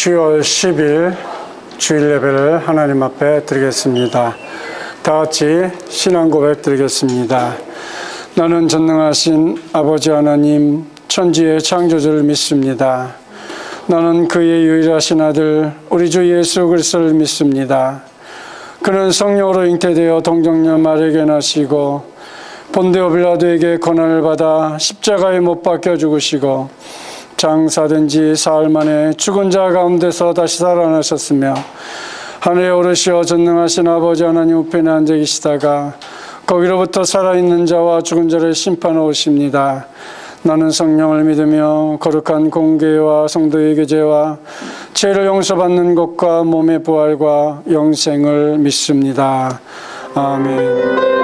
10월 10일 주일 예배를 하나님 앞에 드리겠습니다. 다 같이 신앙 고백 드리겠습니다. 나는 전능하신 아버지 하나님, 천지의 창조주를 믿습니다. 나는 그의 유일하신 아들 우리 주 예수 그리스도를 믿습니다. 그는 성령으로 잉태되어 동정녀 마리아에게 나시고 본디오 빌라도에게 고난을 받아 십자가에 못 박혀 죽으시고 장사된 지 사흘 만에 죽은 자 가운데서 다시 살아나셨으며 하늘에 오르시어 전능하신 아버지 하나님 우편에 앉아 계시다가 거기로부터 살아있는 자와 죽은 자를 심판하러 오십니다. 나는 성령을 믿으며 거룩한 공교회와 성도의 교제와 죄를 용서받는 것과 몸의 부활과 영생을 믿습니다. 아멘.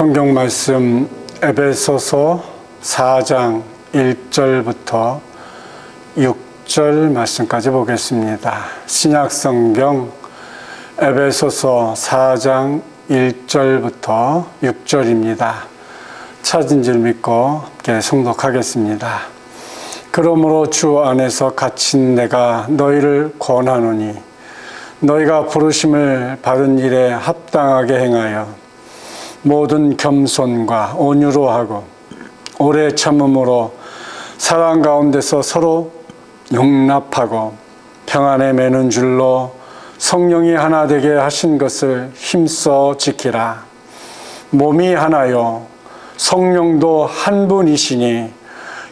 성경 말씀 에베소서 4장 1절부터 6절 말씀까지 보겠습니다. 신약 성경 에베소서 4장 1절부터 6절입니다. 찾은 줄 믿고 함께誦독하겠습니다. 그러므로 주 안에서 갇힌 내가 너희를 권하노니 너희가 부르심을 받은 일에 합당하게 행하여 모든 겸손과 온유로 하고 오래 참음으로 사랑 가운데서 서로 용납하고 평안에 매는 줄로 성령이 하나 되게 하신 것을 힘써 지키라. 몸이 하나요 성령도 한 분이시니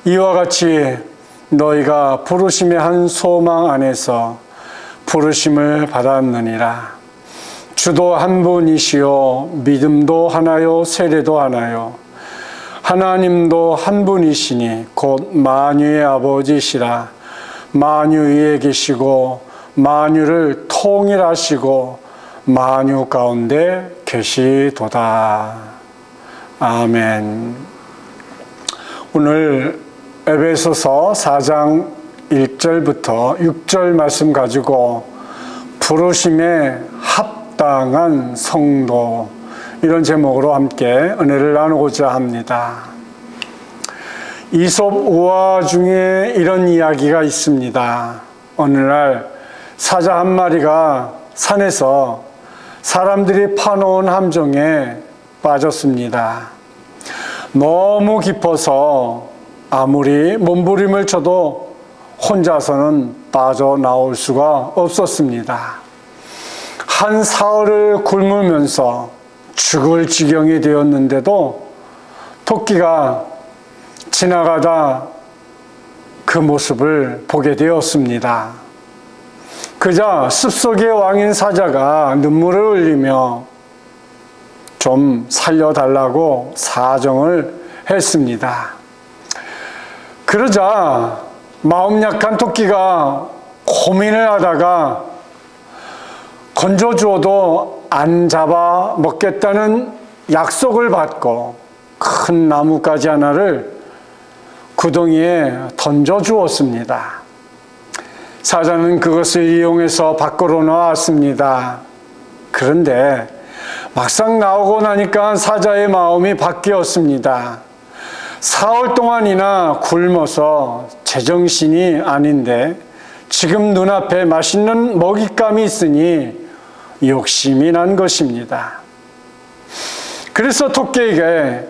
이와 같이 너희가 부르심의 한 소망 안에서 부르심을 받았느니라. 주도 한 분이시요 믿음도 하나요 세례도 하나요 하나님도 한 분이시니 곧 만유의 아버지시라. 만유 위에 계시고 만유를 통일하시고 만유 가운데 계시도다. 아멘. 오늘 에베소서 4장 1절부터 6절 말씀 가지고 부르심에 합당한 성도, 이런 제목으로 함께 은혜를 나누고자 합니다. 이솝 우화 중에 이런 이야기가 있습니다. 어느 날 사자 한 마리가 산에서 사람들이 파놓은 함정에 빠졌습니다. 너무 깊어서 아무리 몸부림을 쳐도 혼자서는 빠져나올 수가 없었습니다. 한 사흘을 굶으면서 죽을 지경이 되었는데도 토끼가 지나가다 그 모습을 보게 되었습니다. 그자 숲속의 왕인 사자가 눈물을 흘리며 좀 살려달라고 사정을 했습니다. 그러자 마음 약한 토끼가 고민을 하다가 건져주어도 안 잡아 먹겠다는 약속을 받고 큰 나뭇가지 하나를 구덩이에 던져주었습니다. 사자는 그것을 이용해서 밖으로 나왔습니다. 그런데 막상 나오고 나니까 사자의 마음이 바뀌었습니다. 사흘 동안이나 굶어서 제정신이 아닌데 지금 눈앞에 맛있는 먹잇감이 있으니 욕심이 난 것입니다. 그래서 토끼에게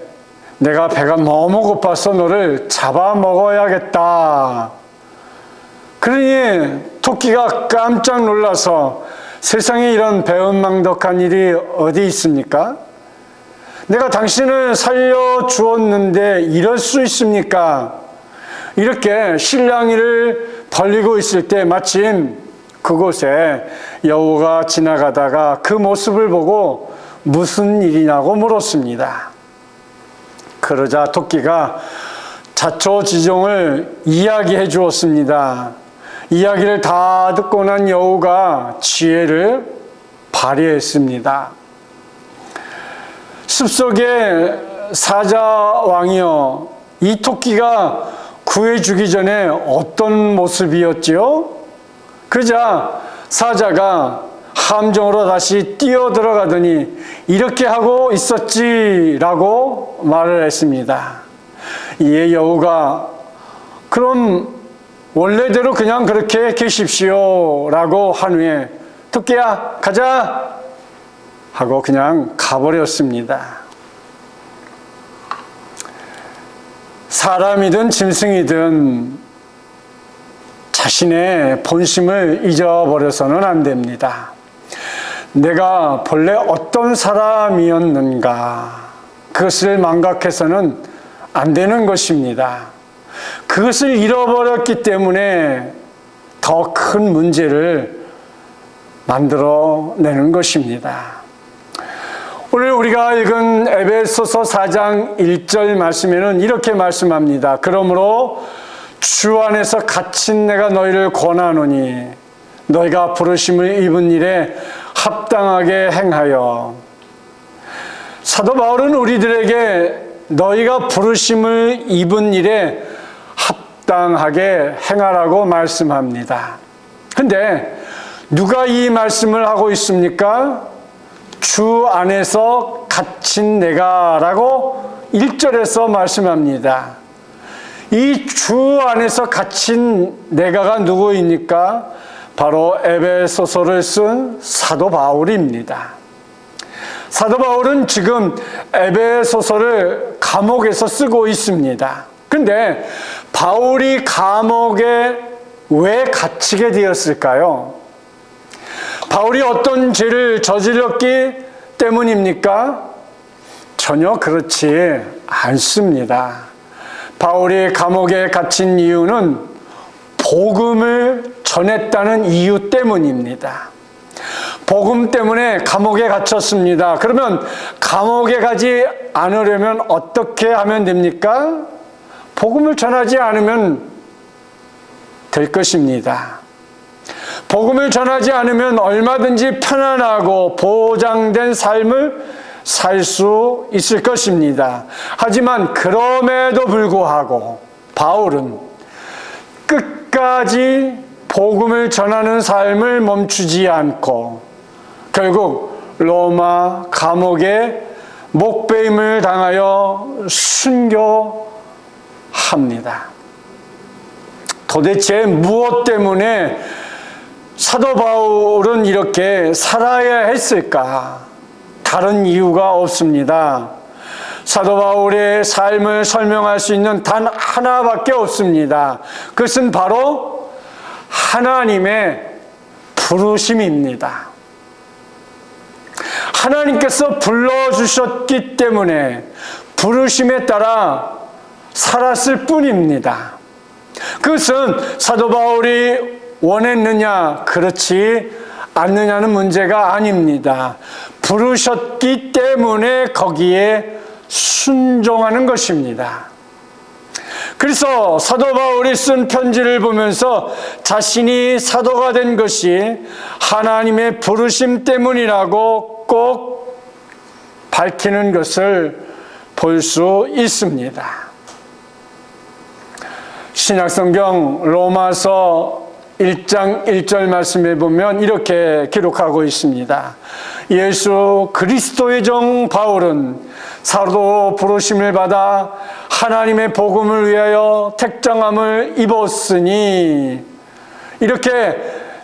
내가 배가 너무 고파서 너를 잡아먹어야겠다. 그러니 토끼가 깜짝 놀라서 세상에 이런 배은망덕한 일이 어디 있습니까? 내가 당신을 살려주었는데 이럴 수 있습니까? 이렇게 실랑이를 벌리고 있을 때 마침 그곳에 여우가 지나가다가 그 모습을 보고 무슨 일이냐고 물었습니다. 그러자 토끼가 자초지종을 이야기해 주었습니다. 이야기를 다 듣고 난 여우가 지혜를 발휘했습니다. 숲속의 사자왕이여, 이 토끼가 구해주기 전에 어떤 모습이었지요? 그러자 사자가 함정으로 다시 뛰어들어가더니 이렇게 하고 있었지라고 말을 했습니다. 이에 여우가 그럼 원래대로 그냥 그렇게 계십시오 라고 한 후에 토끼야 가자 하고 그냥 가버렸습니다. 사람이든 짐승이든 자신의 본심을 잊어버려서는 안 됩니다. 내가 본래 어떤 사람이었는가, 그것을 망각해서는 안 되는 것입니다. 그것을 잃어버렸기 때문에 더 큰 문제를 만들어내는 것입니다. 오늘 우리가 읽은 에베소서 4장 1절 말씀에는 이렇게 말씀합니다. 그러므로 주 안에서 갇힌 내가 너희를 권하노니 너희가 부르심을 입은 일에 합당하게 행하여. 사도 바울은 우리들에게 너희가 부르심을 입은 일에 합당하게 행하라고 말씀합니다. 근데 누가 이 말씀을 하고 있습니까? 주 안에서 갇힌 내가 라고 1절에서 말씀합니다. 이 주 안에서 갇힌 내가가 누구입니까? 바로 에베소서를 쓴 사도 바울입니다. 사도 바울은 지금 에베소서를 감옥에서 쓰고 있습니다. 근데 바울이 감옥에 왜 갇히게 되었을까요? 바울이 어떤 죄를 저질렀기 때문입니까? 전혀 그렇지 않습니다. 바울이 감옥에 갇힌 이유는 복음을 전했다는 이유 때문입니다. 복음 때문에 감옥에 갇혔습니다. 그러면 감옥에 가지 않으려면 어떻게 하면 됩니까? 복음을 전하지 않으면 될 것입니다. 복음을 전하지 않으면 얼마든지 편안하고 보장된 삶을 살 수 있을 것입니다. 하지만 그럼에도 불구하고 바울은 끝까지 끝까지 복음을 전하는 삶을 멈추지 않고 결국 로마 감옥에 목배임을 당하여 순교합니다. 도대체 무엇 때문에 사도 바울은 이렇게 살아야 했을까? 다른 이유가 없습니다. 사도 바울의 삶을 설명할 수 있는 단 하나밖에 없습니다. 그것은 바로 하나님의 부르심입니다. 하나님께서 불러주셨기 때문에 부르심에 따라 살았을 뿐입니다. 그것은 사도 바울이 원했느냐, 그렇지 않느냐는 문제가 아닙니다. 부르셨기 때문에 거기에 순종하는 것입니다. 그래서 사도 바울이 쓴 편지를 보면서 자신이 사도가 된 것이 하나님의 부르심 때문이라고 꼭 밝히는 것을 볼 수 있습니다. 신약성경 로마서 1장 1절 말씀에 보면 이렇게 기록하고 있습니다. 예수 그리스도의 종 바울은 사도 부르심을 받아 하나님의 복음을 위하여 택정함을 입었으니, 이렇게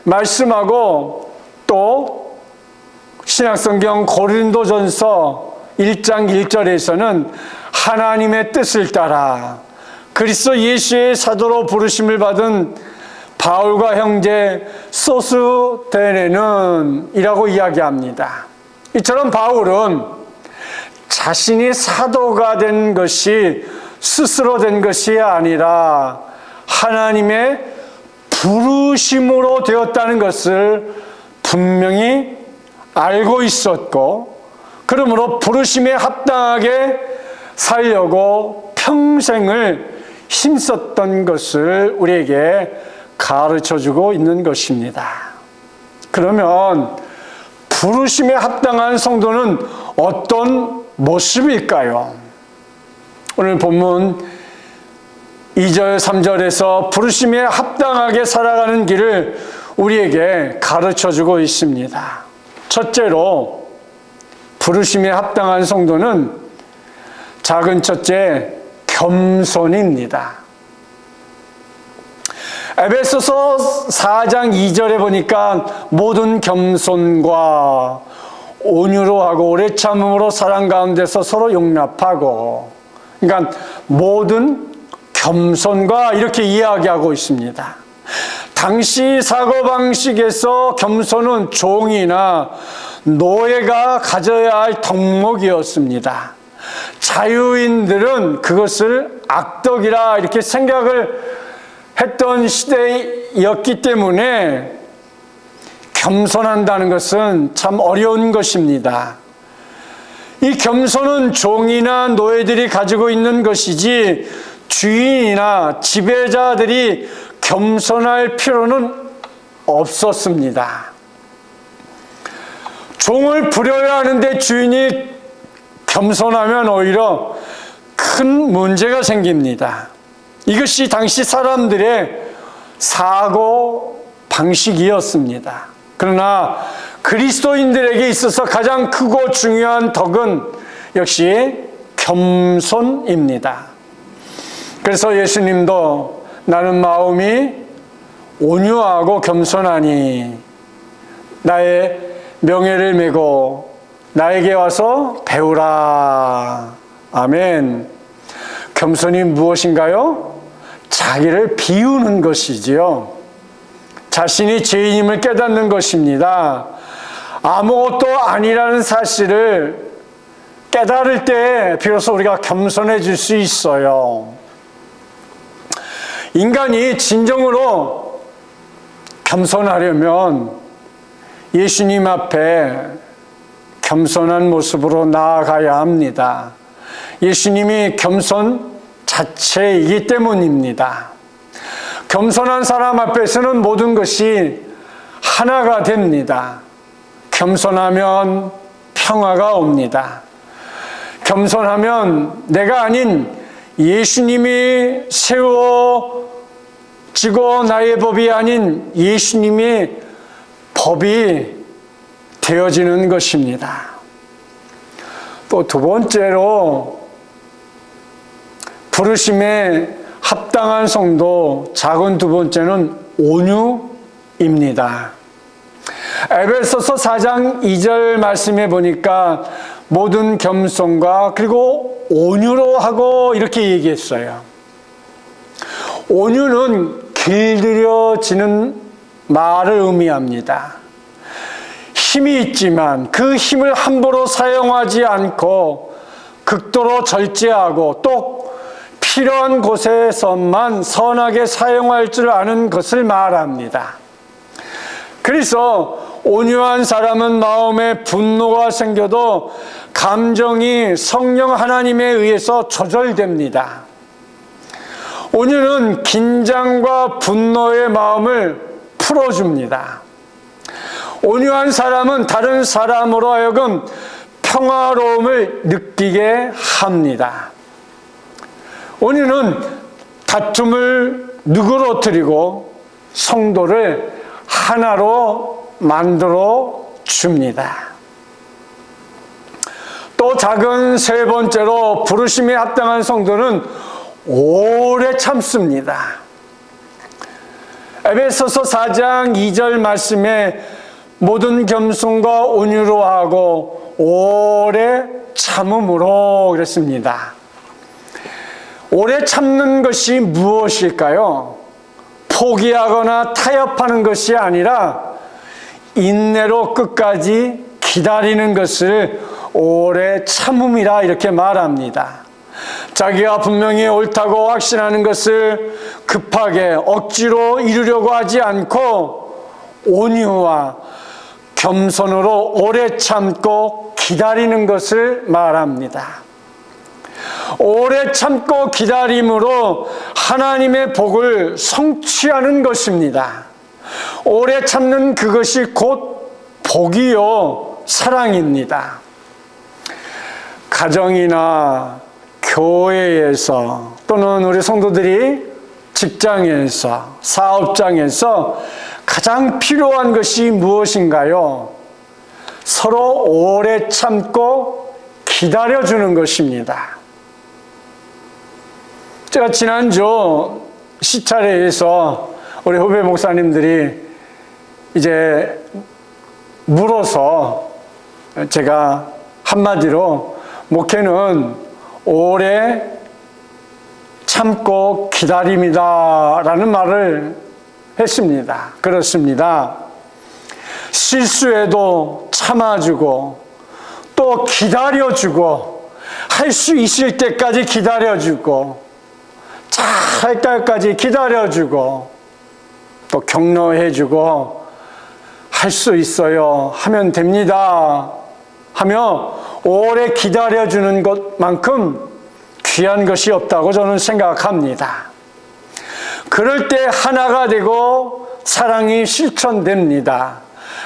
말씀하고 또 신약성경 고린도전서 1장 1절에서는 하나님의 뜻을 따라 그리스도 예수의 사도로 부르심을 받은 바울과 형제 소스데네는 이라고 이야기합니다. 이처럼 바울은 자신이 사도가 된 것이 스스로 된 것이 아니라 하나님의 부르심으로 되었다는 것을 분명히 알고 있었고, 그러므로 부르심에 합당하게 살려고 평생을 힘썼던 것을 우리에게 가르쳐주고 있는 것입니다. 그러면 부르심에 합당한 성도는 어떤 모습일까요? 오늘 본문 2절, 3절에서 부르심에 합당하게 살아가는 길을 우리에게 가르쳐주고 있습니다. 첫째로 부르심에 합당한 성도는 작은 첫째, 겸손입니다. 에베소서 4장 2절에 보니까 모든 겸손과 온유로 하고 오래 참음으로 사랑 가운데서 서로 용납하고, 그러니까 모든 겸손과 이렇게 이야기하고 있습니다. 당시 사고방식에서 겸손은 종이나 노예가 가져야 할 덕목이었습니다. 자유인들은 그것을 악덕이라 이렇게 생각을 했던 시대였기 때문에 겸손한다는 것은 참 어려운 것입니다. 이 겸손은 종이나 노예들이 가지고 있는 것이지 주인이나 지배자들이 겸손할 필요는 없었습니다. 종을 부려야 하는데 주인이 겸손하면 오히려 큰 문제가 생깁니다. 이것이 당시 사람들의 사고 방식이었습니다. 그러나 그리스도인들에게 있어서 가장 크고 중요한 덕은 역시 겸손입니다. 그래서 예수님도 나는 마음이 온유하고 겸손하니 나의 명예를 메고 나에게 와서 배우라. 아멘. 겸손이 무엇인가요? 자기를 비우는 것이지요. 자신이 죄인임을 깨닫는 것입니다. 아무것도 아니라는 사실을 깨달을 때 비로소 우리가 겸손해질 수 있어요. 인간이 진정으로 겸손하려면 예수님 앞에 겸손한 모습으로 나아가야 합니다. 예수님이 겸손 자체이기 때문입니다. 겸손한 사람 앞에서는 모든 것이 하나가 됩니다. 겸손하면 평화가 옵니다. 겸손하면 내가 아닌 예수님이 세워 지고 나의 법이 아닌 예수님의 법이 되어지는 것입니다. 또 두 번째로 부르심에 합당한 성도, 작은 두 번째는 온유입니다. 에베소서 4장 2절 말씀에 보니까 모든 겸손과 그리고 온유로 하고 이렇게 얘기했어요. 온유는 길들여지는 말을 의미합니다. 힘이 있지만 그 힘을 함부로 사용하지 않고 극도로 절제하고 또 필요한 곳에서만 선하게 사용할 줄 아는 것을 말합니다. 그래서 온유한 사람은 마음에 분노가 생겨도 감정이 성령 하나님에 의해서 조절됩니다. 온유는 긴장과 분노의 마음을 풀어줍니다. 온유한 사람은 다른 사람으로 하여금 평화로움을 느끼게 합니다. 온유는 다툼을 누그러뜨리고 성도를 하나로 만들어 줍니다. 또 작은 세 번째로 부르심에 합당한 성도는 오래 참습니다. 에베소서 4장 2절 말씀에 모든 겸손과 온유로 하고 오래 참음으로 그랬습니다. 오래 참는 것이 무엇일까요? 포기하거나 타협하는 것이 아니라 인내로 끝까지 기다리는 것을 오래 참음이라 이렇게 말합니다. 자기가 분명히 옳다고 확신하는 것을 급하게 억지로 이루려고 하지 않고 온유와 겸손으로 오래 참고 기다리는 것을 말합니다. 오래 참고 기다림으로 하나님의 복을 성취하는 것입니다. 오래 참는 그것이 곧 복이요 사랑입니다. 가정이나 교회에서 또는 우리 성도들이 직장에서 사업장에서 가장 필요한 것이 무엇인가요? 서로 오래 참고 기다려주는 것입니다. 제가 지난주 시차례에서 우리 후배 목사님들이 이제 물어서 제가 한마디로 목회는 오래 참고 기다림이다 라는 말을 했습니다. 그렇습니다. 실수해도 참아주고 또 기다려주고 할 수 있을 때까지 기다려주고 잘 때까지 기다려주고 또 격려해주고 할 수 있어요 하면 됩니다 하며 오래 기다려주는 것만큼 귀한 것이 없다고 저는 생각합니다. 그럴 때 하나가 되고 사랑이 실천됩니다.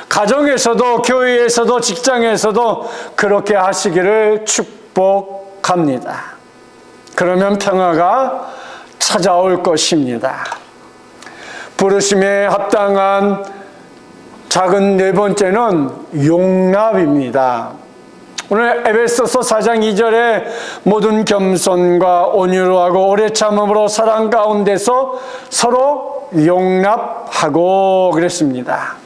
가정에서도 교회에서도 직장에서도 그렇게 하시기를 축복합니다. 그러면 평화가 찾아올 것입니다. 부르심에 합당한 작은 네 번째는 용납입니다. 오늘 에베소서 4장 2절에 모든 겸손과 온유로 하고 오래 참음으로 사랑 가운데서 서로 용납하고 그랬습니다.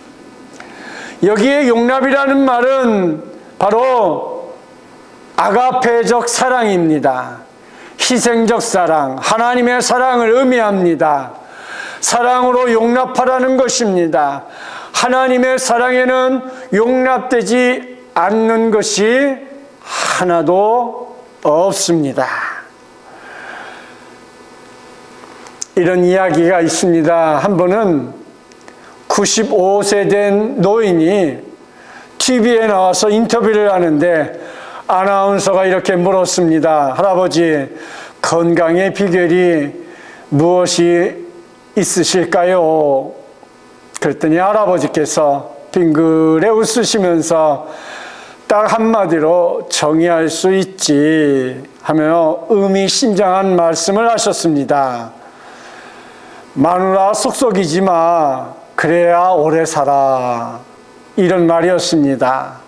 여기에 용납이라는 말은 바로 아가페적 사랑입니다. 희생적 사랑, 하나님의 사랑을 의미합니다. 사랑으로 용납하라는 것입니다. 하나님의 사랑에는 용납되지 않는 것이 하나도 없습니다. 이런 이야기가 있습니다. 한 번은 95세 된 노인이 TV에 나와서 인터뷰를 하는데 아나운서가 이렇게 물었습니다. 할아버지, 건강의 비결이 무엇이 있으실까요? 그랬더니 할아버지께서 빙그레 웃으시면서 딱 한마디로 정의할 수 있지 하며 의미심장한 말씀을 하셨습니다. 마누라 속속이지 마. 그래야 오래 살아. 이런 말이었습니다.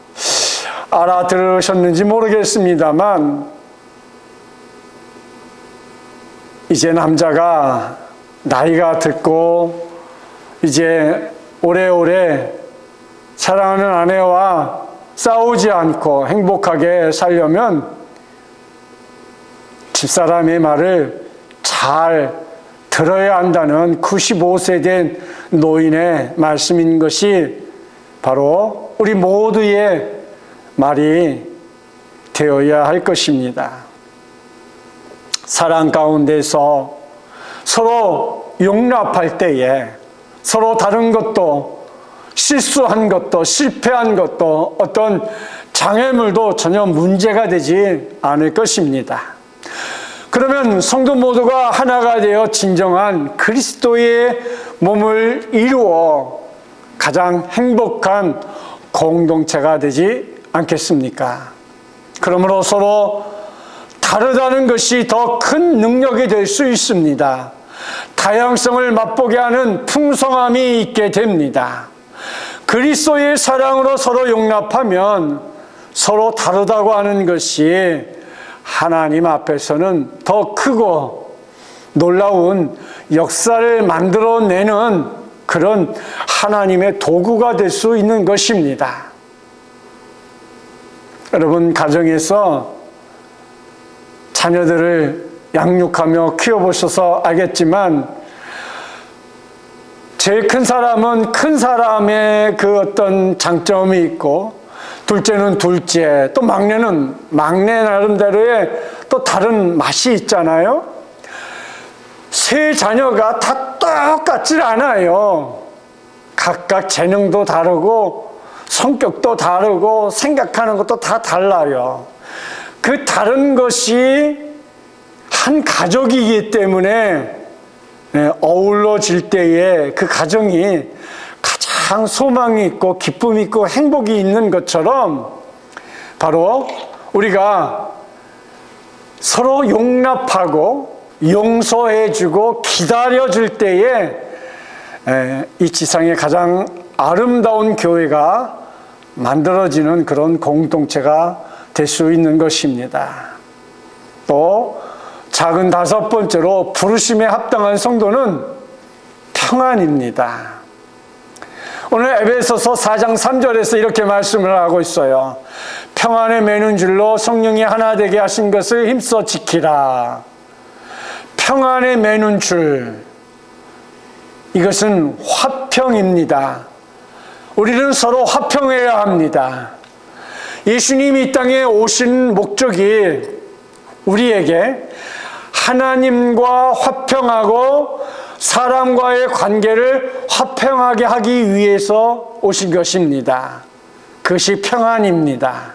알아들으셨는지 모르겠습니다만 이제 남자가 나이가 들고 이제 오래오래 사랑하는 아내와 싸우지 않고 행복하게 살려면 집사람의 말을 잘 들어야 한다는 95세 된 노인의 말씀인 것이 바로 우리 모두의 말이 되어야 할 것입니다. 사랑 가운데서 서로 용납할 때에 서로 다른 것도 실수한 것도 실패한 것도 어떤 장애물도 전혀 문제가 되지 않을 것입니다. 그러면 성도 모두가 하나가 되어 진정한 그리스도의 몸을 이루어 가장 행복한 공동체가 되지 않겠습니까? 그러므로 서로 다르다는 것이 더 큰 능력이 될 수 있습니다. 다양성을 맛보게 하는 풍성함이 있게 됩니다. 그리스도의 사랑으로 서로 용납하면 서로 다르다고 하는 것이 하나님 앞에서는 더 크고 놀라운 역사를 만들어내는 그런 하나님의 도구가 될 수 있는 것입니다. 여러분, 가정에서 자녀들을 양육하며 키워보셔서 알겠지만 제일 큰 사람은 큰 사람의 그 어떤 장점이 있고 둘째는 둘째, 또 막내는 막내 나름대로의 또 다른 맛이 있잖아요. 세 자녀가 다 똑같지 않아요. 각각 재능도 다르고 성격도 다르고 생각하는 것도 다 달라요. 그 다른 것이 한 가족이기 때문에 어우러질 때에 그 가정이 가장 소망이 있고 기쁨이 있고 행복이 있는 것처럼 바로 우리가 서로 용납하고 용서해주고 기다려줄 때에 이 지상의 가장 아름다운 교회가 만들어지는 그런 공동체가 될 수 있는 것입니다. 또 작은 다섯 번째로 부르심에 합당한 성도는 평안입니다. 오늘 에베소서 4장 3절에서 이렇게 말씀을 하고 있어요. 평안에 매는 줄로 성령이 하나 되게 하신 것을 힘써 지키라. 평안에 매는 줄, 이것은 화평입니다. 우리는 서로 화평해야 합니다. 예수님이 이 땅에 오신 목적이 우리에게 하나님과 화평하고 사람과의 관계를 화평하게 하기 위해서 오신 것입니다. 그것이 평안입니다.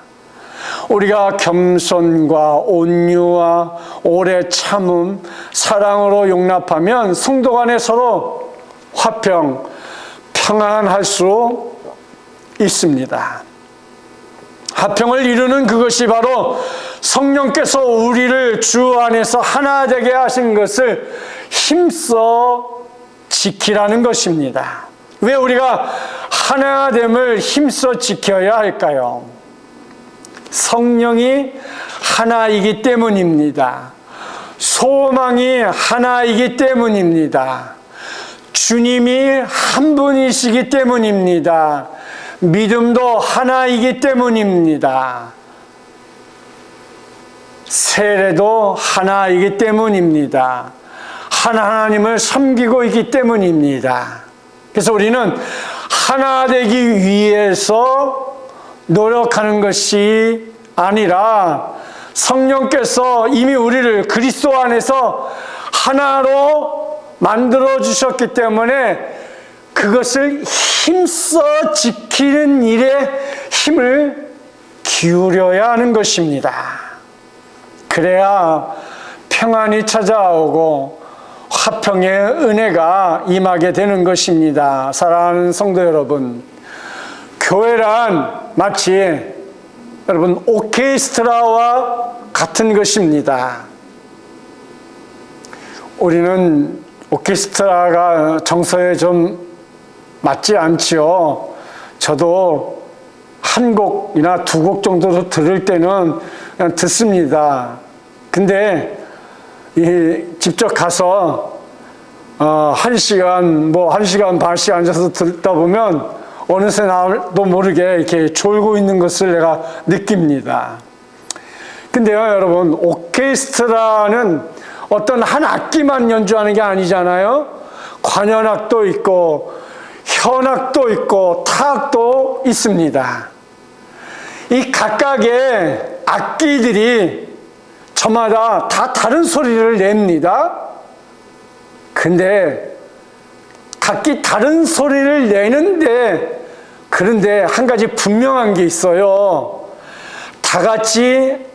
우리가 겸손과 온유와 오래 참음, 사랑으로 용납하면 성도 간에 서로 화평, 평안할 수 있습니다. 화평을 이루는 그것이 바로 성령께서 우리를 주 안에서 하나 되게 하신 것을 힘써 지키라는 것입니다. 왜 우리가 하나됨을 힘써 지켜야 할까요? 성령이 하나이기 때문입니다. 소망이 하나이기 때문입니다. 주님이 한 분이시기 때문입니다. 믿음도 하나이기 때문입니다. 세례도 하나이기 때문입니다. 하나님을 섬기고 있기 때문입니다. 그래서 우리는 하나 되기 위해서 노력하는 것이 아니라 성령께서 이미 우리를 그리스도 안에서 하나로 만들어 주셨기 때문에 그것을 힘써 지키는 일에 힘을 기울여야 하는 것입니다. 그래야 평안이 찾아오고 화평의 은혜가 임하게 되는 것입니다. 사랑하는 성도 여러분, 교회란 마치 여러분 오케스트라와 같은 것입니다. 우리는 오케스트라가 정서에 좀 맞지 않지요. 저도 한 곡이나 두 곡 정도 들을 때는 그냥 듣습니다. 근데 직접 가서 1시간, 1시간 반씩 앉아서 듣다 보면 어느새 나도 모르게 이렇게 졸고 있는 것을 내가 느낍니다. 근데요, 여러분, 오케스트라는 어떤 한 악기만 연주하는 게 아니잖아요. 관현악도 있고, 현악도 있고, 타악도 있습니다. 이 각각의 악기들이 저마다 다 다른 소리를 냅니다. 근데 각기 다른 소리를 내는데, 그런데 한 가지 분명한 게 있어요. 다 같이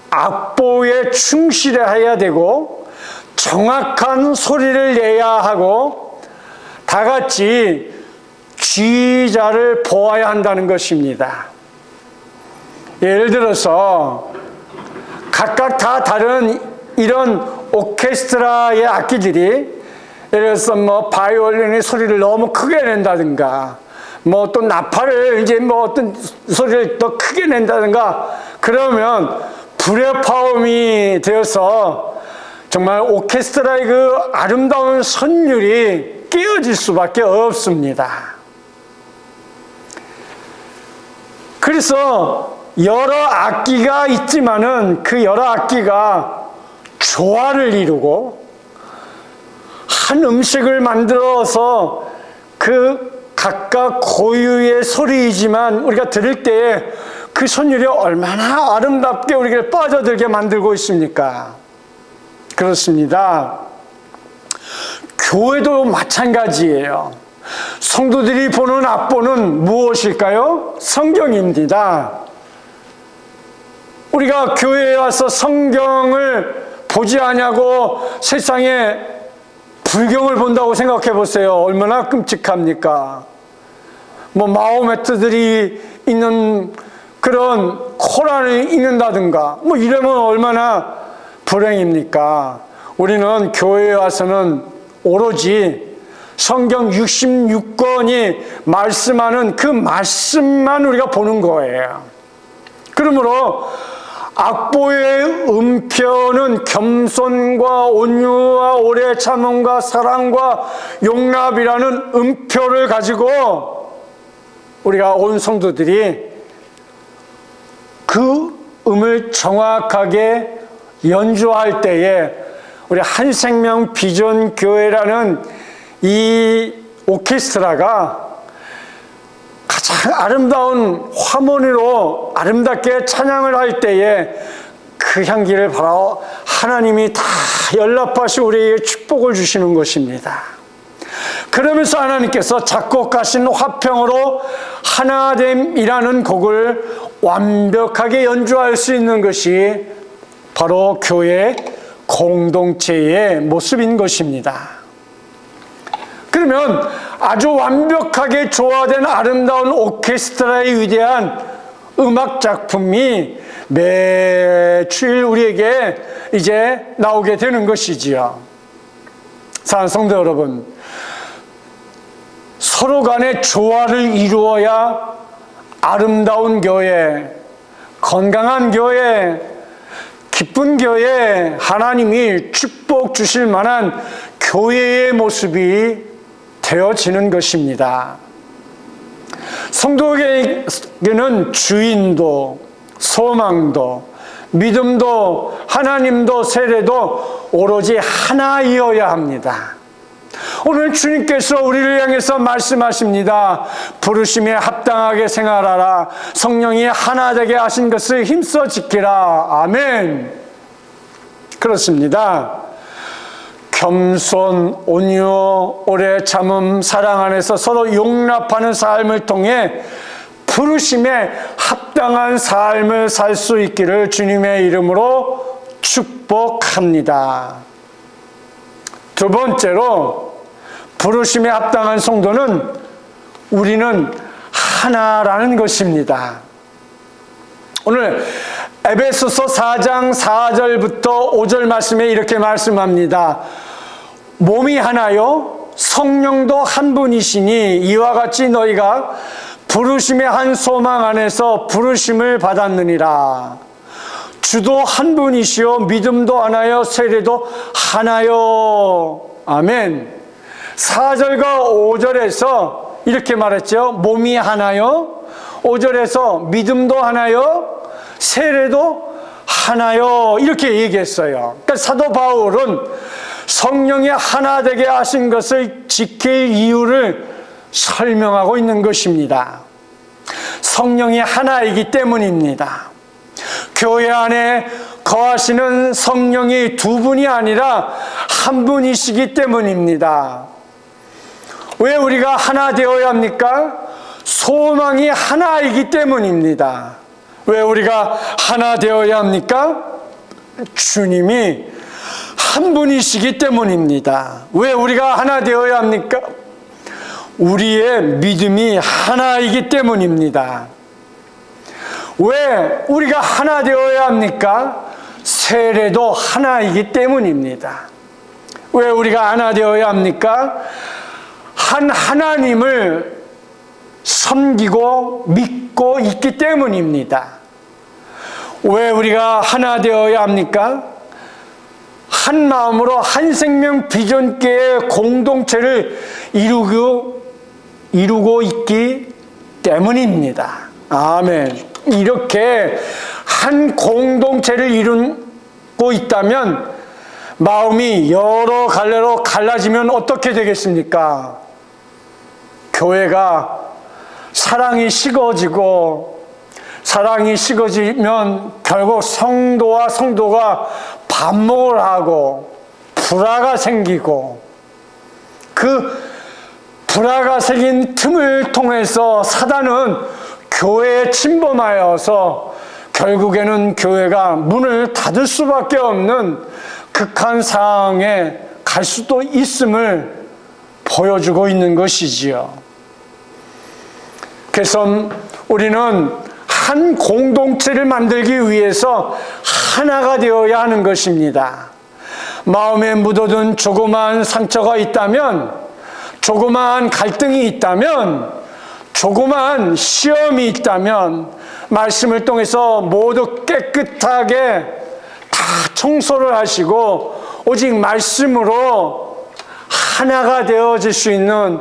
악보에 충실해야 되고 정확한 소리를 내야 하고 다 같이 지휘자를 보아야 한다는 것입니다. 예를 들어서 각각 다 다른 이런 오케스트라의 악기들이, 예를 들어서 바이올린의 소리를 너무 크게 낸다든가, 또 나팔을 어떤 소리를 더 크게 낸다든가, 그러면 불협화음이 되어서 정말 오케스트라의 그 아름다운 선율이 깨어질 수밖에 없습니다. 그래서 여러 악기가 있지만은 그 여러 악기가 조화를 이루고 한 음식을 만들어서 그 각각 고유의 소리이지만 우리가 들을 때 그 선율이 얼마나 아름답게 우리를 빠져들게 만들고 있습니까? 그렇습니다. 교회도 마찬가지예요. 성도들이 보는 악보는 무엇일까요? 성경입니다. 우리가 교회에 와서 성경을 보지 않냐고 세상에 불경을 본다고 생각해 보세요. 얼마나 끔찍합니까? 마호메트들이 있는 그런 코란을 읽는다든가 이러면 얼마나 불행입니까? 우리는 교회에 와서는 오로지 성경 66권이 말씀하는 그 말씀만 우리가 보는 거예요. 그러므로 악보의 음표는 겸손과 온유와 오래 참음과 사랑과 용납이라는 음표를 가지고 우리가 온 성도들이 그 음을 정확하게 연주할 때에 우리 한생명 비전 교회라는 이 오케스트라가 가장 아름다운 화모니로 아름답게 찬양을 할 때에 그 향기를 바로 하나님이 다 연락하시고 우리에게 축복을 주시는 것입니다. 그러면서 하나님께서 작곡하신 화평으로 하나됨이라는 곡을 완벽하게 연주할 수 있는 것이 바로 교회 공동체의 모습인 것입니다. 그러면 아주 완벽하게 조화된 아름다운 오케스트라의 위대한 음악 작품이 매주일 우리에게 이제 나오게 되는 것이지요. 사랑하는 성도 여러분, 서로 간의 조화를 이루어야 아름다운 교회, 건강한 교회, 기쁜 교회, 하나님이 축복 주실 만한 교회의 모습이 되어지는 것입니다. 성도에게는 주인도, 소망도, 믿음도, 하나님도, 세례도 오로지 하나이어야 합니다. 오늘 주님께서 우리를 향해서 말씀하십니다. 부르심에 합당하게 생활하라. 성령이 하나 되게 하신 것을 힘써 지키라. 아멘. 그렇습니다. 겸손, 온유, 오래 참음, 사랑 안에서 서로 용납하는 삶을 통해 부르심에 합당한 삶을 살 수 있기를 주님의 이름으로 축복합니다. 두 번째로, 부르심에 합당한 성도는 우리는 하나라는 것입니다. 오늘 에베소서 4장 4절부터 5절 말씀에 이렇게 말씀합니다. 몸이 하나요 성령도 한 분이시니 이와 같이 너희가 부르심의 한 소망 안에서 부르심을 받았느니라. 주도 한 분이시요 믿음도 하나요 세례도 하나요. 아멘. 4절과 5절에서 이렇게 말했죠. 몸이 하나요. 5절에서 믿음도 하나요 세례도 하나요. 이렇게 얘기했어요. 그러니까 사도 바울은 성령이 하나 되게 하신 것을 지킬 이유를 설명하고 있는 것입니다. 성령이 하나이기 때문입니다. 교회 안에 거하시는 성령이 두 분이 아니라 한 분이시기 때문입니다. 왜 우리가 하나 되어야 합니까? 소망이 하나이기 때문입니다. 왜 우리가 하나 되어야 합니까? 주님이 한 분이시기 때문입니다. 왜 우리가 하나 되어야 합니까? 우리의 믿음이 하나이기 때문입니다. 왜 우리가 하나 되어야 합니까? 세례도 하나이기 때문입니다. 왜 우리가 하나 되어야 합니까? 한 하나님을 섬기고 믿고 있기 때문입니다. 왜 우리가 하나 되어야 합니까? 한 마음으로 한 생명 비전교회의 공동체를 이루고 있기 때문입니다. 아멘. 이렇게 한 공동체를 이루고 있다면 마음이 여러 갈래로 갈라지면 어떻게 되겠습니까? 교회가 사랑이 식어지고 사랑이 식어지면 결국 성도와 성도가 반목을 하고 불화가 생기고 그 불화가 생긴 틈을 통해서 사단은 교회에 침범하여서 결국에는 교회가 문을 닫을 수밖에 없는 극한 상황에 갈 수도 있음을 보여주고 있는 것이지요. 그래서 우리는 한 공동체를 만들기 위해서 하나가 되어야 하는 것입니다. 마음에 묻어둔 조그마한 상처가 있다면, 조그마한 갈등이 있다면, 조그마한 시험이 있다면 말씀을 통해서 모두 깨끗하게 다 청소를 하시고 오직 말씀으로 하나가 되어질 수 있는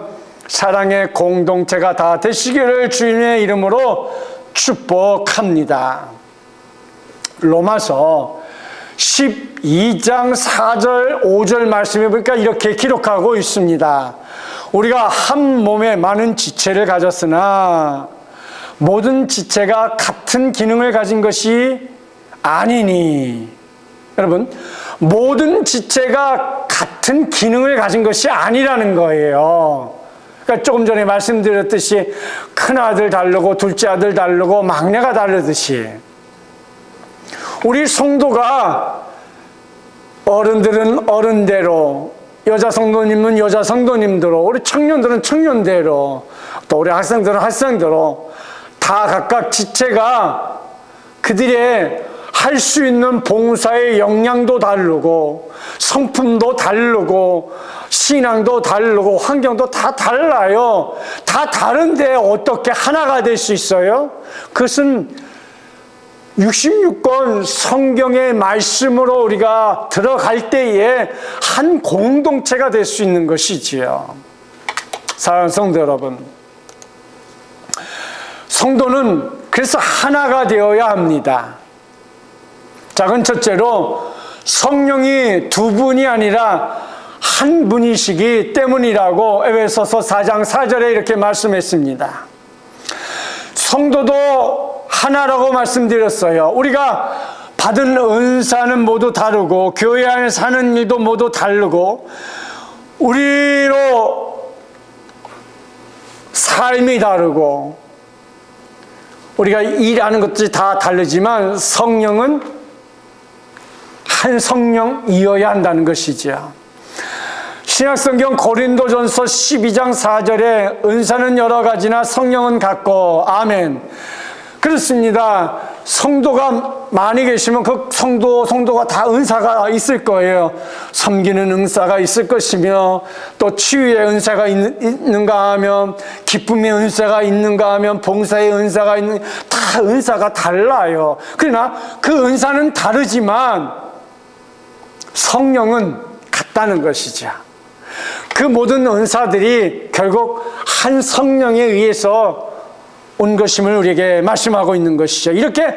사랑의 공동체가 다 되시기를 주님의 이름으로 축복합니다. 로마서 12장 4절 5절 말씀해 보니까 이렇게 기록하고 있습니다. 우리가 한 몸에 많은 지체를 가졌으나 모든 지체가 같은 기능을 가진 것이 아니니. 여러분, 모든 지체가 같은 기능을 가진 것이 아니라는 거예요. 그러니까 조금 전에 말씀드렸듯이 큰아들 다르고 둘째 아들 다르고 막내가 다르듯이 우리 성도가 어른들은 어른대로, 여자 성도님은 여자 성도님대로, 우리 청년들은 청년대로, 또 우리 학생들은 학생대로 다 각각 지체가 그들의 할 수 있는 봉사의 역량도 다르고 성품도 다르고 신앙도 다르고 환경도 다 달라요. 다 다른데 어떻게 하나가 될 수 있어요? 그것은 66권 성경의 말씀으로 우리가 들어갈 때에 한 공동체가 될 수 있는 것이지요. 사랑하는 성도 여러분, 성도는 그래서 하나가 되어야 합니다. 작은 첫째로 성령이 두 분이 아니라 한 분이시기 때문이라고 에베소서 4장 4절에 이렇게 말씀했습니다. 성도도 하나라고 말씀드렸어요. 우리가 받은 은사는 모두 다르고 교회 안에서 하는 일도 모두 다르고 우리로 삶이 다르고 우리가 일하는 것들이 다 다르지만 성령은 한 성령이어야 한다는 것이죠. 신약성경 고린도전서 12장 4절에 은사는 여러 가지나 성령은 같고, 아멘. 그렇습니다. 성도가 많이 계시면 그 성도가 다 은사가 있을 거예요. 섬기는 은사가 있을 것이며, 또 치유의 은사가 있는가 하면, 기쁨의 은사가 있는가 하면, 봉사의 은사가 있는, 다 은사가 달라요. 그러나 그 은사는 다르지만 성령은 같다는 것이죠. 그 모든 은사들이 결국 한 성령에 의해서 온 것임을 우리에게 말씀하고 있는 것이죠. 이렇게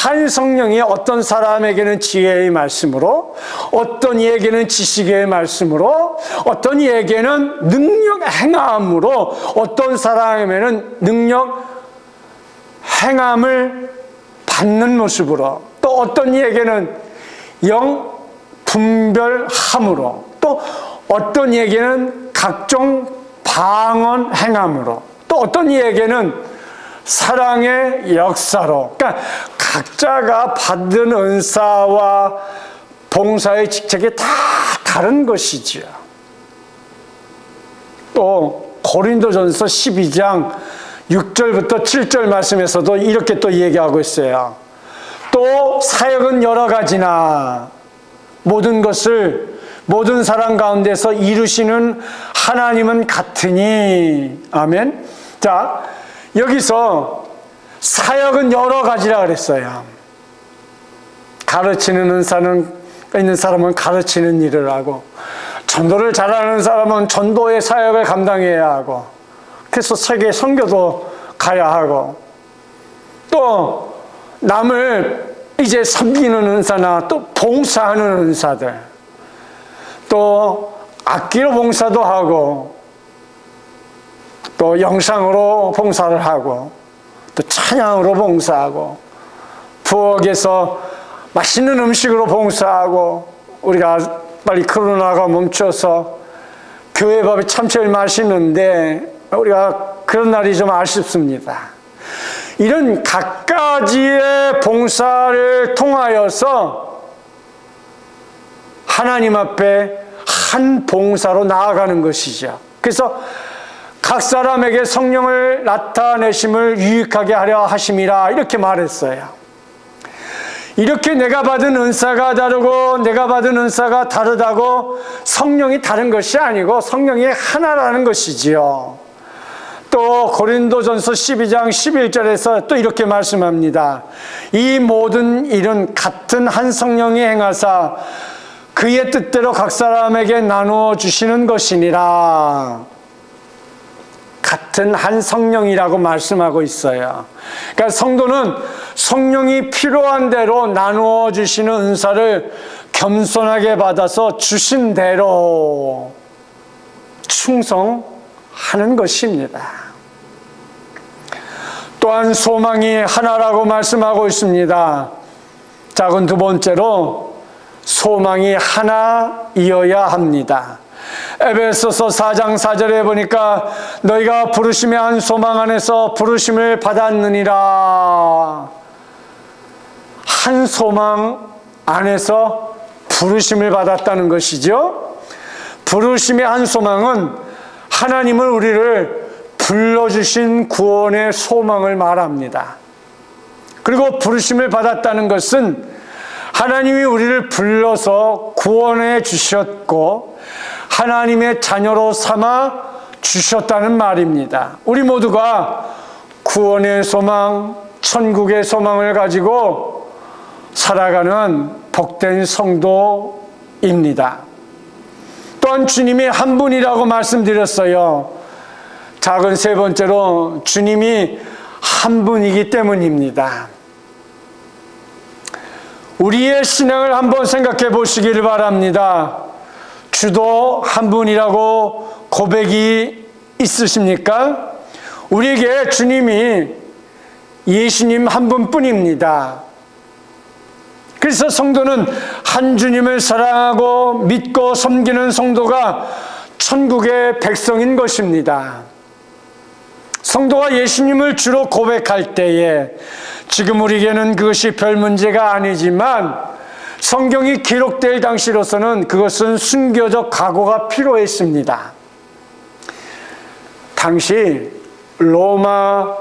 한 성령이 어떤 사람에게는 지혜의 말씀으로, 어떤 이에게는 지식의 말씀으로, 어떤 이에게는 능력 행함으로, 어떤 사람에게는 능력 행함을 받는 모습으로, 또 어떤 이에게는 영 분별함으로, 또 어떤 이에게는 각종 방언 행함으로, 또 어떤 이에게는 사랑의 역사로, 그러니까 각자가 받은 은사와 봉사의 직책이 다 다른 것이지요. 또 고린도전서 12장 6절부터 7절 말씀에서도 이렇게 또 얘기하고 있어요. 또 사역은 여러 가지나 모든 것을 모든 사람 가운데서 이루시는 하나님은 같으니. 아멘. 자, 여기서 사역은 여러 가지라 그랬어요. 가르치는 은사는 있는 사람은 가르치는 일을 하고, 전도를 잘하는 사람은 전도의 사역을 감당해야 하고, 그래서 세계 선교도 가야 하고, 또 남을 이제 섬기는 은사나 또 봉사하는 은사들, 또 악기로 봉사도 하고, 또 영상으로 봉사를 하고, 또 찬양으로 봉사하고, 부엌에서 맛있는 음식으로 봉사하고, 우리가 빨리 코로나가 멈춰서 교회 밥이 참 제일 맛있는데 우리가 그런 날이 좀 아쉽습니다. 이런 각가지의 봉사를 통하여서 하나님 앞에 한 봉사로 나아가는 것이죠. 그래서 각 사람에게 성령을 나타내심을 유익하게 하려 하심이라 이렇게 말했어요. 이렇게 내가 받은 은사가 다르고 내가 받은 은사가 다르다고 성령이 다른 것이 아니고 성령이 하나라는 것이지요. 또 고린도전서 12장 11절에서 또 이렇게 말씀합니다. 이 모든 일은 같은 한 성령이 행하사 그의 뜻대로 각 사람에게 나누어 주시는 것이니라. 같은 한 성령이라고 말씀하고 있어요. 그러니까 성도는 성령이 필요한 대로 나누어 주시는 은사를 겸손하게 받아서 주신 대로 충성하는 것입니다. 또한 소망이 하나라고 말씀하고 있습니다. 작은 두 번째로 소망이 하나이어야 합니다. 에베소서 4장 4절에 보니까 너희가 부르심의 한 소망 안에서 부르심을 받았느니라. 한 소망 안에서 부르심을 받았다는 것이죠. 부르심의 한 소망은 하나님은 우리를 불러주신 구원의 소망을 말합니다. 그리고 부르심을 받았다는 것은 하나님이 우리를 불러서 구원해 주셨고 하나님의 자녀로 삼아 주셨다는 말입니다. 우리 모두가 구원의 소망, 천국의 소망을 가지고 살아가는 복된 성도입니다. 또한 주님이 한 분이라고 말씀드렸어요. 작은 세 번째로 주님이 한 분이기 때문입니다. 우리의 신앙을 한번 생각해 보시기를 바랍니다. 주도 한 분이라고 고백이 있으십니까? 우리에게 주님이 예수님 한 분뿐입니다. 그래서 성도는 한 주님을 사랑하고 믿고 섬기는 성도가 천국의 백성인 것입니다. 성도가 예수님을 주로 고백할 때에 지금 우리에게는 그것이 별 문제가 아니지만 성경이 기록될 당시로서는 그것은 순교적 각오가 필요했습니다. 당시 로마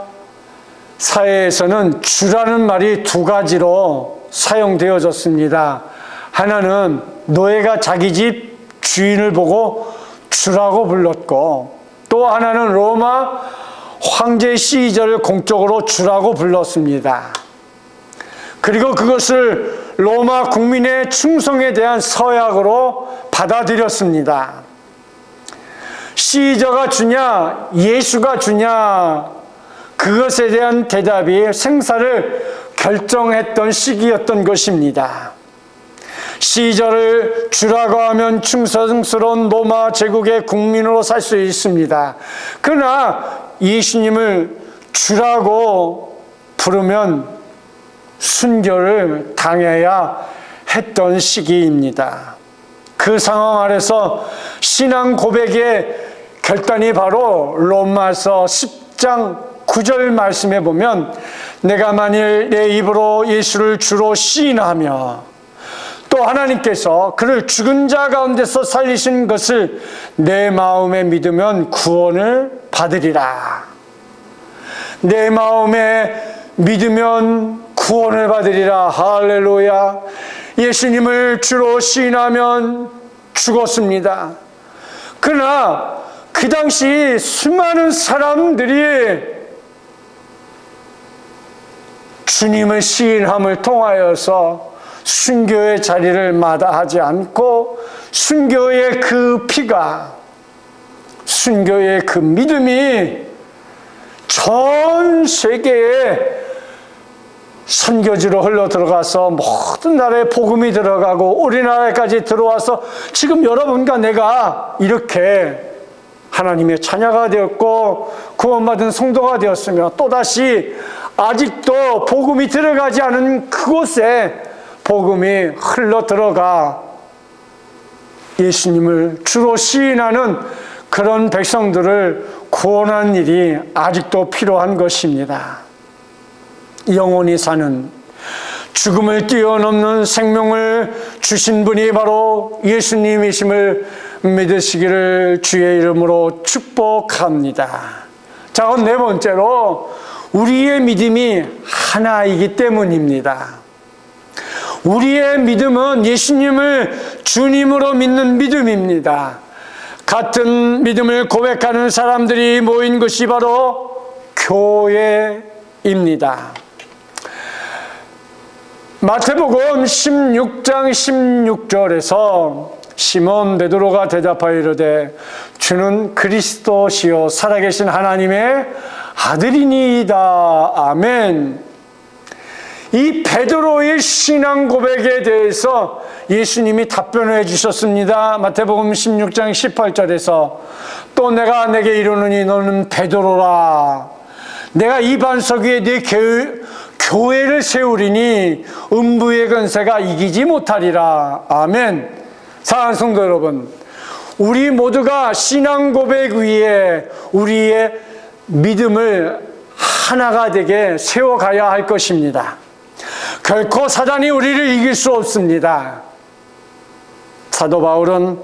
사회에서는 주라는 말이 두 가지로 사용되어졌습니다. 하나는 노예가 자기 집 주인을 보고 주라고 불렀고, 또 하나는 로마 황제 시저를 공적으로 주라고 불렀습니다. 그리고 그것을 로마 국민의 충성에 대한 서약으로 받아들였습니다. 시저가 주냐, 예수가 주냐, 그것에 대한 대답이 생사를 결정했던 시기였던 것입니다. 시저를 주라고 하면 충성스러운 로마 제국의 국민으로 살 수 있습니다. 그러나 예수님을 주라고 부르면 순교를 당해야 했던 시기입니다. 그 상황 아래서 신앙 고백의 결단이 바로 로마서 10장 9절 말씀에 보면, 내가 만일 내 입으로 예수를 주로 시인하며 또 하나님께서 그를 죽은 자 가운데서 살리신 것을 내 마음에 믿으면 구원을 받으리라. 내 마음에 믿으면 구원을 받으리라. 할렐루야. 예수님을 주로 시인하면 죽었습니다. 그러나 그 당시 수많은 사람들이 주님을 시인함을 통하여서 순교의 자리를 마다하지 않고 순교의 그 피가, 순교의 그 믿음이 전 세계에 선교지로 흘러 들어가서 모든 나라에 복음이 들어가고 우리나라에까지 들어와서 지금 여러분과 내가 이렇게 하나님의 자녀가 되었고 구원받은 성도가 되었으며, 또다시 아직도 복음이 들어가지 않은 그곳에 복음이 흘러 들어가 예수님을 주로 시인하는 그런 백성들을 구원하는 일이 아직도 필요한 것입니다. 영원히 사는, 죽음을 뛰어넘는 생명을 주신 분이 바로 예수님이심을 믿으시기를 주의 이름으로 축복합니다. 자, 네 번째로 우리의 믿음이 하나이기 때문입니다. 우리의 믿음은 예수님을 주님으로 믿는 믿음입니다. 같은 믿음을 고백하는 사람들이 모인 것이 바로 교회입니다. 마태복음 16장 16절에서 시몬 베드로가 대답하여 이르되 주는 그리스도시요 살아계신 하나님의 아들이니이다. 아멘. 이 베드로의 신앙 고백에 대해서 예수님이 답변해 주셨습니다. 마태복음 16장 18절에서 또 내가 내게 이르노니 너는 베드로라. 내가 이 반석 위에 네 교회를 세우리니 음부의 권세가 이기지 못하리라. 아멘. 사랑하는 성도 여러분, 우리 모두가 신앙 고백 위에 우리의 믿음을 하나가 되게 세워가야 할 것입니다. 결코 사단이 우리를 이길 수 없습니다. 사도 바울은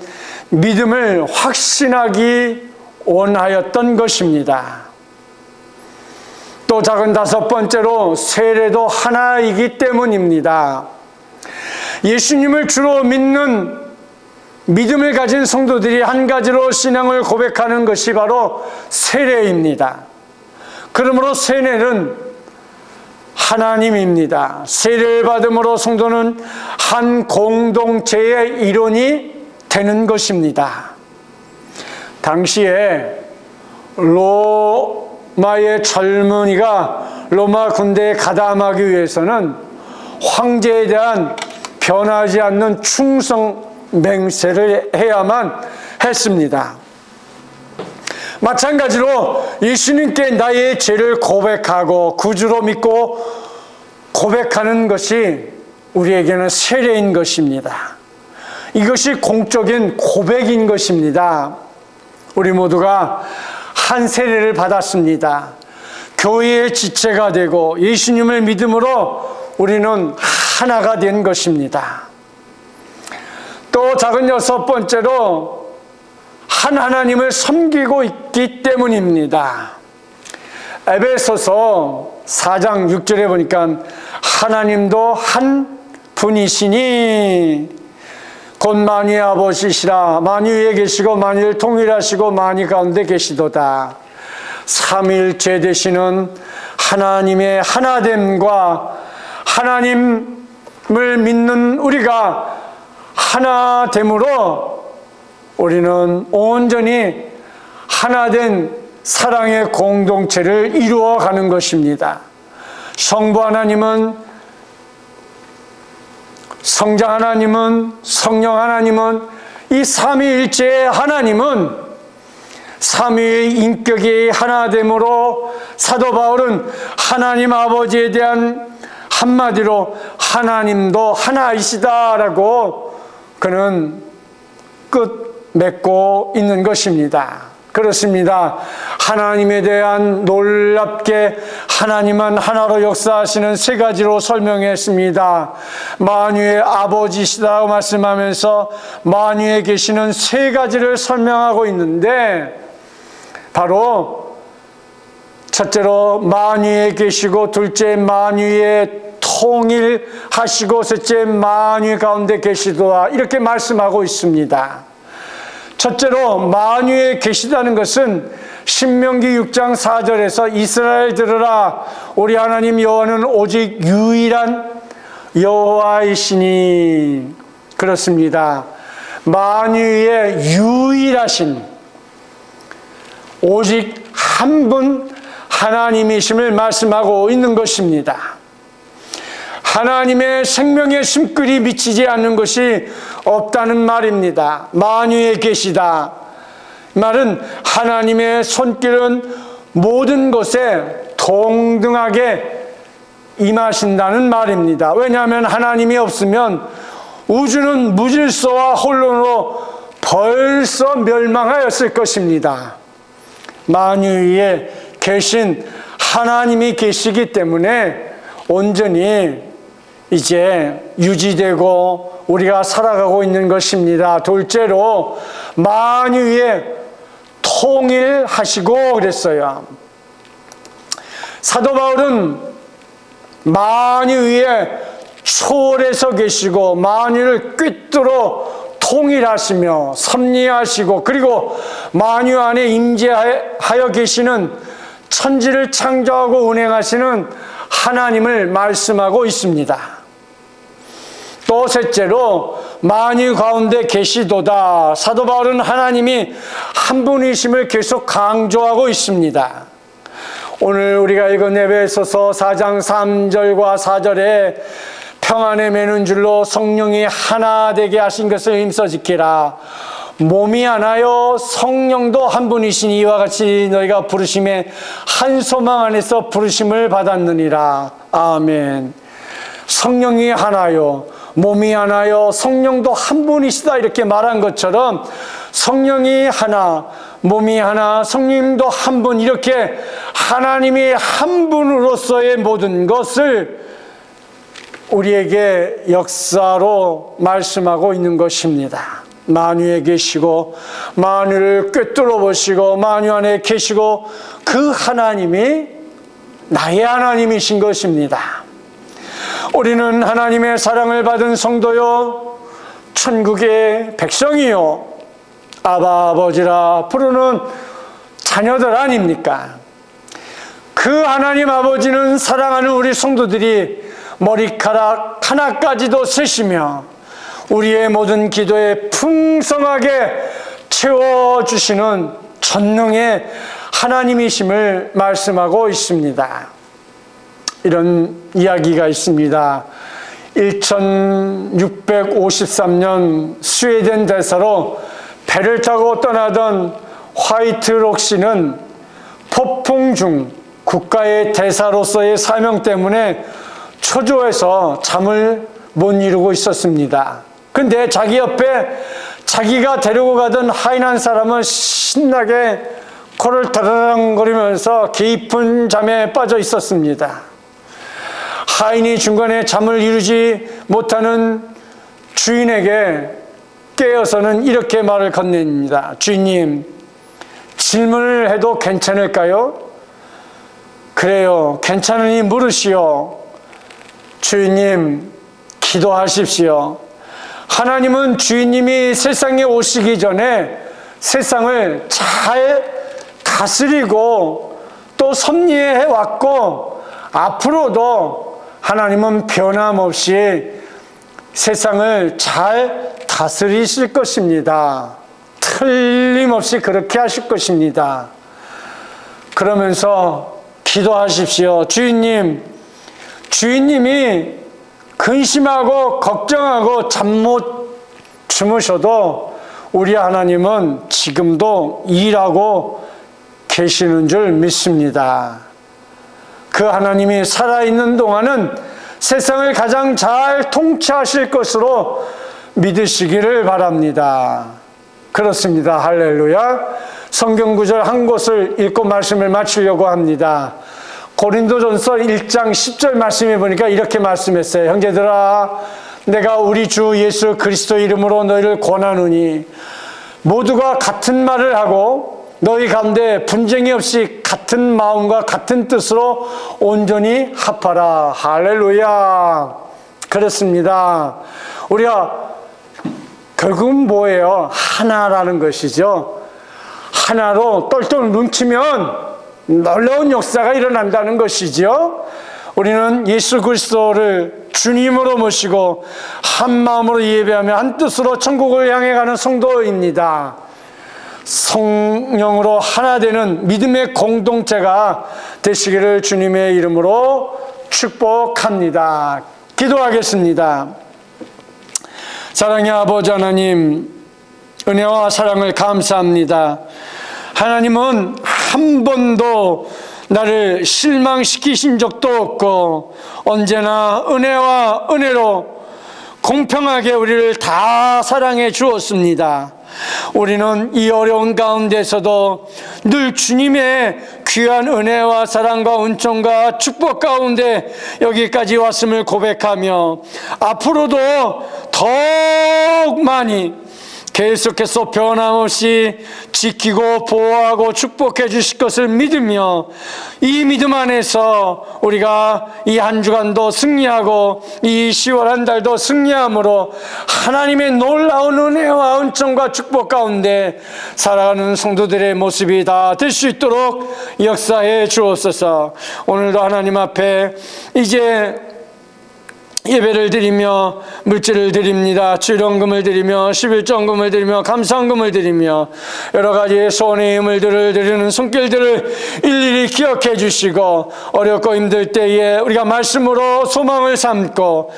믿음을 확신하기 원하였던 것입니다. 또 작은 다섯 번째로 세례도 하나이기 때문입니다. 예수님을 주로 믿는 믿음을 가진 성도들이 한 가지로 신앙을 고백하는 것이 바로 세례입니다. 그러므로 세례는 하나님입니다. 세례를 받음으로 성도는 한 공동체의 일원이 되는 것입니다. 당시에 로마의 젊은이가 로마 군대에 가담하기 위해서는 황제에 대한 변하지 않는 충성 맹세를 해야만 했습니다. 마찬가지로 예수님께 나의 죄를 고백하고 구주로 믿고 고백하는 것이 우리에게는 세례인 것입니다. 이것이 공적인 고백인 것입니다. 우리 모두가 한 세례를 받았습니다. 교회의 지체가 되고 예수님을 믿음으로 우리는 하나가 된 것입니다. 또 작은 여섯 번째로 한 하나님을 섬기고 있기 때문입니다. 에베소서 4장 6절에 보니까 하나님도 한 분이시니 곧 만유의 아버지시라. 만유 위에 계시고 만유를 통일하시고 만유 가운데 계시도다. 삼위일체 되시는 하나님의 하나됨과 하나님을 믿는 우리가 하나됨으로 우리는 온전히 하나된 사랑의 공동체를 이루어가는 것입니다. 성부 하나님은, 성자 하나님은, 성령 하나님은, 이 삼위일체의 하나님은 삼위의 인격이 하나됨으로 사도 바울은 하나님 아버지에 대한 한마디로 하나님도 하나이시다라고 그는 끝 맺고 있는 것입니다. 그렇습니다. 하나님에 대한 놀랍게 하나님은 하나로 역사하시는 세 가지로 설명했습니다. 만유의 아버지시다고 말씀하면서 만유에 계시는 세 가지를 설명하고 있는데, 바로 첫째로 만유에 계시고, 둘째 만유에 통일하시고, 셋째 만유 가운데 계시도다, 이렇게 말씀하고 있습니다. 첫째로 만유에 계시다는 것은 신명기 6장 4절에서 이스라엘 들으라, 우리 하나님 여호와는 오직 유일한 여호와이시니, 그렇습니다. 만유에 유일하신 오직 한 분 하나님이심을 말씀하고 있는 것입니다. 하나님의 생명의 숨결이 미치지 않는 것이 없다는 말입니다. 만유에 계시다 말은 하나님의 손길은 모든 것에 동등하게 임하신다는 말입니다. 왜냐하면 하나님이 없으면 우주는 무질서와 혼돈으로 벌써 멸망하였을 것입니다. 만유에 계신 하나님이 계시기 때문에 온전히 이제 유지되고 우리가 살아가고 있는 것입니다. 둘째로 만유에 통일하시고 그랬어요. 사도 바울은 만유에 초월해서 계시고 만유를 꿰뚫어 통일하시며 섭리하시고, 그리고 만유 안에 임재하여 계시는 천지를 창조하고 운행하시는 하나님을 말씀하고 있습니다. 또 셋째로 만유 가운데 계시도다. 사도 바울은 하나님이 한 분이심을 계속 강조하고 있습니다. 오늘 우리가 읽은 에베소서 4장 3절과 4절에 평안에 매는 줄로 성령이 하나 되게 하신 것을 힘써 지키라. 몸이 하나요 성령도 한 분이시니 이와 같이 너희가 부르심에 한 소망 안에서 부르심을 받았느니라. 아멘. 성령이 하나요, 몸이 하나요, 성령도 한 분이시다, 이렇게 말한 것처럼 성령이 하나, 몸이 하나, 성령도 한 분, 이렇게 하나님이 한 분으로서의 모든 것을 우리에게 역사로 말씀하고 있는 것입니다. 만유에 계시고 만유를 꿰뚫어 보시고 만유 안에 계시고 그 하나님이 나의 하나님이신 것입니다. 우리는 하나님의 사랑을 받은 성도요, 천국의 백성이요, 아바 아버지라 부르는 자녀들 아닙니까? 그 하나님 아버지는 사랑하는 우리 성도들이 머리카락 하나까지도 쓰시며 우리의 모든 기도에 풍성하게 채워주시는 전능의 하나님이심을 말씀하고 있습니다. 이런 이야기가 있습니다. 1653년 스웨덴 대사로 배를 타고 떠나던 화이트록 씨는 폭풍 중 국가의 대사로서의 사명 때문에 초조해서 잠을 못 이루고 있었습니다. 근데 자기 옆에 자기가 데리고 가던 하인한 사람은 신나게 코를 다라랑거리면서 깊은 잠에 빠져 있었습니다. 하인이 중간에 잠을 이루지 못하는 주인에게 깨어서는 이렇게 말을 건넵니다. 주인님, 질문을 해도 괜찮을까요? 그래요, 괜찮으니 물으시오. 주인님, 기도하십시오. 하나님은 주인님이 세상에 오시기 전에 세상을 잘 다스리고 또 섭리해 왔고, 앞으로도 하나님은 변함없이 세상을 잘 다스리실 것입니다. 틀림없이 그렇게 하실 것입니다. 그러면서 기도하십시오. 주인님이 근심하고 걱정하고 잠 못 주무셔도 우리 하나님은 지금도 일하고 계시는 줄 믿습니다. 그 하나님이 살아있는 동안은 세상을 가장 잘 통치하실 것으로 믿으시기를 바랍니다. 그렇습니다. 할렐루야. 성경 구절 한 곳을 읽고 말씀을 마치려고 합니다. 고린도전서 1장 10절 말씀해 보니까 이렇게 말씀했어요. 형제들아, 내가 우리 주 예수 그리스도 이름으로 너희를 권하노니 모두가 같은 말을 하고 너희 가운데 분쟁이 없이 같은 마음과 같은 뜻으로 온전히 합하라. 할렐루야. 그렇습니다. 우리가 결국은 뭐예요? 하나라는 것이죠. 하나로 똘똘 뭉치면 놀라운 역사가 일어난다는 것이죠. 우리는 예수 그리스도를 주님으로 모시고 한 마음으로 예배하며 한 뜻으로 천국을 향해 가는 성도입니다. 성령으로 하나 되는 믿음의 공동체가 되시기를 주님의 이름으로 축복합니다. 기도하겠습니다. 사랑의 아버지 하나님, 은혜와 사랑을 감사합니다. 하나님은 한 번도 나를 실망시키신 적도 없고 언제나 은혜와 은혜로 공평하게 우리를 다 사랑해 주었습니다. 우리는 이 어려운 가운데서도 늘 주님의 귀한 은혜와 사랑과 은총과 축복 가운데 여기까지 왔음을 고백하며 앞으로도 더욱 많이 계속해서 변함없이 지키고 보호하고 축복해 주실 것을 믿으며 이 믿음 안에서 우리가 이 한 주간도 승리하고 이 10월 한 달도 승리함으로 하나님의 놀라운 은혜와 은총과 축복 가운데 살아가는 성도들의 모습이 다 될 수 있도록 역사해 주옵소서. 오늘도 하나님 앞에 이제 예배를 드리며 물질을 드립니다. 출연금을 드리며 11전금을 드리며 감사금을 드리며 여러 가지 소원의 예물들을 드리는 손길들을 일일이 기억해 주시고 어렵고 힘들 때에 우리가 말씀으로 소망을 삼고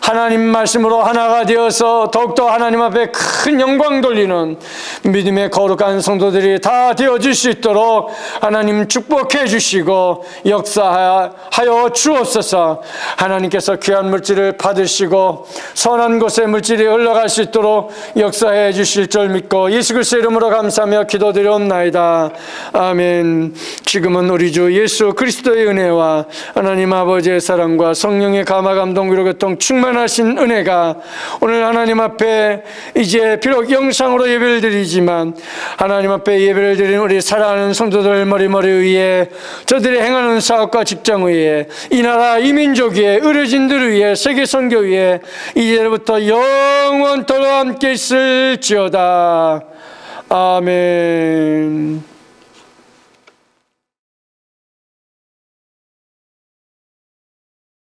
하나님 말씀으로 하나가 되어서 더욱더 하나님 앞에 큰 영광 돌리는 믿음의 거룩한 성도들이 다 되어질 수 있도록 하나님 축복해 주시고 역사하여 주옵소서. 하나님께서 귀한 물질을 받으시고 선한 곳에 물질이 흘러갈 수 있도록 역사해 주실 줄 믿고 예수 그리스도 이름으로 감사하며 기도드리옵나이다. 아멘. 지금은 우리 주 예수 그리스도의 은혜와 하나님 아버지의 사랑과 성령의 감화 감동 위로 교통 충만하신 은혜가 오늘 하나님 앞에 이제 비록 영상으로 예배를 드리지만 하나님 앞에 예배를 드리는 우리 사랑하는 성도들 머리머리 위에 저들이 행하는 사업과 직장 위에 이 나라 이 민족 위에 의료진들 위에 세계 선교 위에 이제부터 영원토록 함께 있을지어다. 아멘.